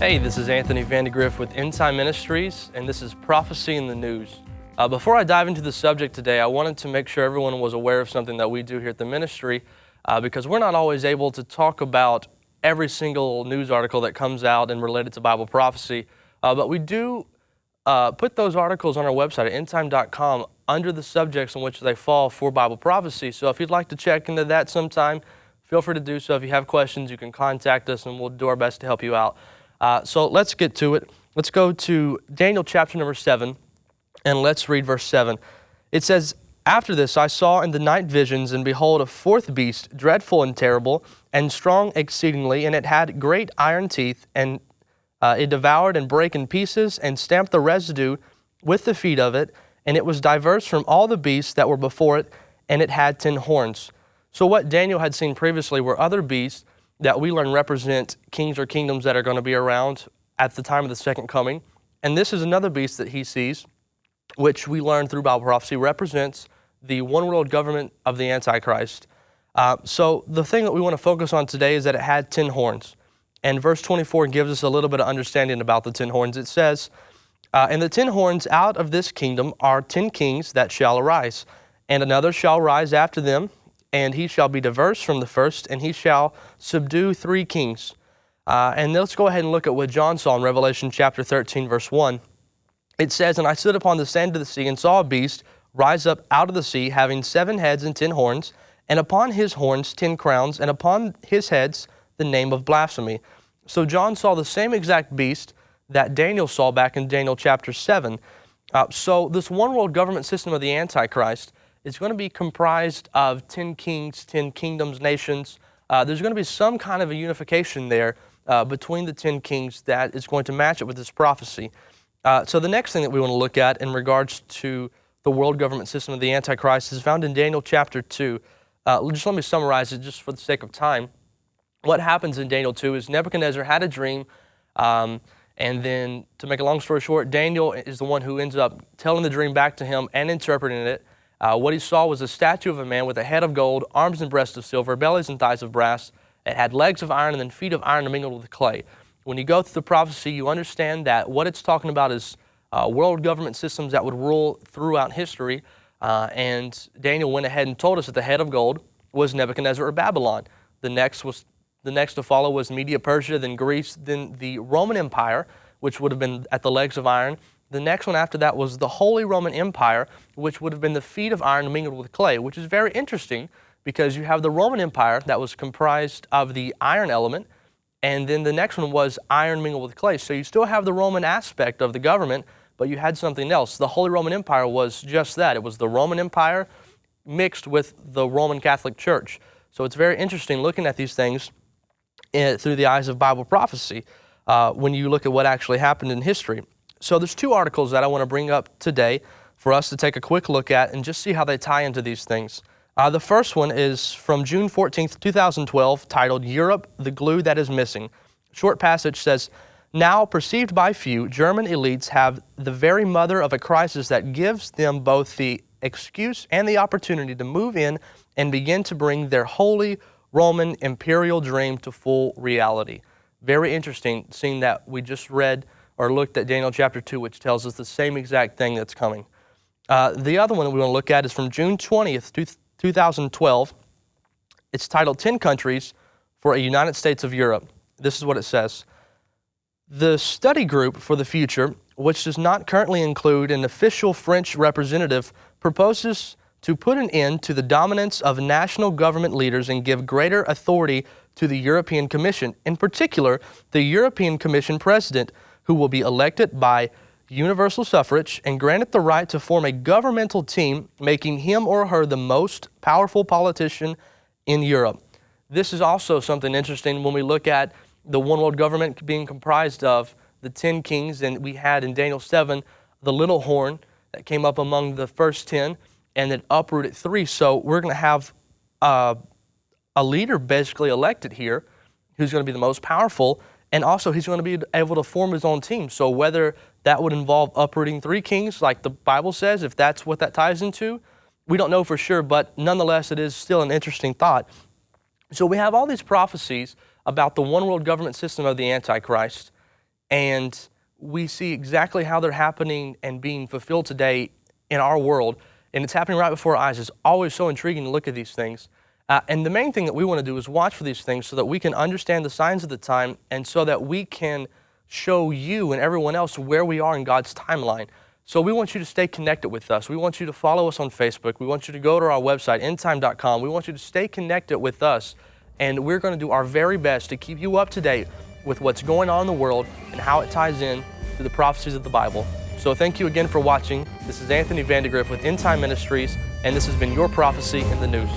Hey, this is Anthony Vandegrift with Endtime Ministries, and this is Prophecy in the News. Before I dive into the subject today, I wanted to make sure everyone was aware of something that we do here at the ministry, because we're not always able to talk about every single news article that comes out and related to Bible prophecy, but we do put those articles on our website at endtime.com under the subjects in which they fall for Bible prophecy. So if you'd like to check into that sometime, feel free to do so. If you have questions, you can contact us and we'll do our best to help you out. So let's get to it. Let's go to Daniel chapter number 7, and let's read verse 7. It says, "After this I saw in the night visions, and behold, a fourth beast, dreadful and terrible, and strong exceedingly, and it had great iron teeth, and it devoured and brake in pieces, and stamped the residue with the feet of it, and it was diverse from all the beasts that were before it, and it had 10 horns. So what Daniel had seen previously were other beasts that we learn represent kings or kingdoms that are going to be around at the time of the second coming. And this is another beast that he sees, which we learn through Bible prophecy represents the one world government of the Antichrist. So the thing that we want to focus on today is that it had 10 horns. And verse 24 gives us a little bit of understanding about the 10 horns. It says, "And the 10 horns out of this kingdom are 10 kings that shall arise, and another shall rise after them, and he shall be diverse from the first, and he shall subdue 3 kings." And let's go ahead and look at what John saw in Revelation chapter 13, verse 1. It says, "And I stood upon the sand of the sea, and saw a beast rise up out of the sea, having 7 heads and 10 horns, and upon his horns 10 crowns, and upon his heads the name of blasphemy." So John saw the same exact beast that Daniel saw back in Daniel chapter 7. So this one world government system of the Antichrist is going to be comprised of 10 kings, 10 kingdoms, nations. There's going to be some kind of a unification there between the 10 kings that is going to match it with this prophecy. So the next thing that we want to look at in regards to the world government system of the Antichrist is found in Daniel chapter 2. Just let me summarize it just for the sake of time. What happens in Daniel 2 is Nebuchadnezzar had a dream, and then, to make a long story short, Daniel is the one who ends up telling the dream back to him and interpreting it. What he saw was a statue of a man with a head of gold, arms and breasts of silver, bellies and thighs of brass. It had legs of iron and then feet of iron mingled with clay. When you go through the prophecy, you understand that what it's talking about is world government systems that would rule throughout history. And Daniel went ahead and told us that the head of gold was Nebuchadnezzar or Babylon. The next to follow was Media, Persia, then Greece, then the Roman Empire, which would have been at the legs of iron. The next one after that was the Holy Roman Empire, which would have been the feet of iron mingled with clay, which is very interesting because you have the Roman Empire that was comprised of the iron element, and then the next one was iron mingled with clay. So you still have the Roman aspect of the government, but you had something else. The Holy Roman Empire was just that. It was the Roman Empire mixed with the Roman Catholic Church. So it's very interesting looking at these things through the eyes of Bible prophecy when you look at what actually happened in history. So there's 2 articles that I want to bring up today for us to take a quick look at and just see how they tie into these things. The first one is from June 14th, 2012, titled, "Europe, the Glue That Is Missing." Short passage says, "Now perceived by few, German elites have the very mother of a crisis that gives them both the excuse and the opportunity to move in and begin to bring their holy Roman imperial dream to full reality." Very interesting, seeing that we just read or looked at Daniel chapter 2, which tells us the same exact thing that's coming. The other one that we want to look at is from June 20th, 2012. It's titled 10 Countries for a United States of Europe. This is what it says. "The study group for the future, which does not currently include an official French representative, proposes to put an end to the dominance of national government leaders and give greater authority to the European Commission, in particular, the European Commission President, who will be elected by universal suffrage and granted the right to form a governmental team, making him or her the most powerful politician in Europe." This is also something interesting when we look at the one world government being comprised of the 10 kings, and we had in Daniel 7 the little horn that came up among the first 10 and it uprooted 3. So we're going to have a leader basically elected here who's going to be the most powerful, and also he's going to be able to form his own team. So whether that would involve uprooting 3 kings, like the Bible says, if that's what that ties into, we don't know for sure, but nonetheless, it is still an interesting thought. So we have all these prophecies about the one world government system of the Antichrist. and we see exactly how they're happening and being fulfilled today in our world, and it's happening right before our eyes. It's always so intriguing to look at these things. And the main thing that we want to do is watch for these things so that we can understand the signs of the time and so that we can show you and everyone else where we are in God's timeline. So we want you to stay connected with us. We want you to follow us on Facebook. We want you to go to our website, endtime.com. We want you to stay connected with us, and we're going to do our very best to keep you up to date with what's going on in the world and how it ties in to the prophecies of the Bible. So thank you again for watching. This is Anthony Vandegrift with Endtime Ministries, and this has been your Prophecy in the News.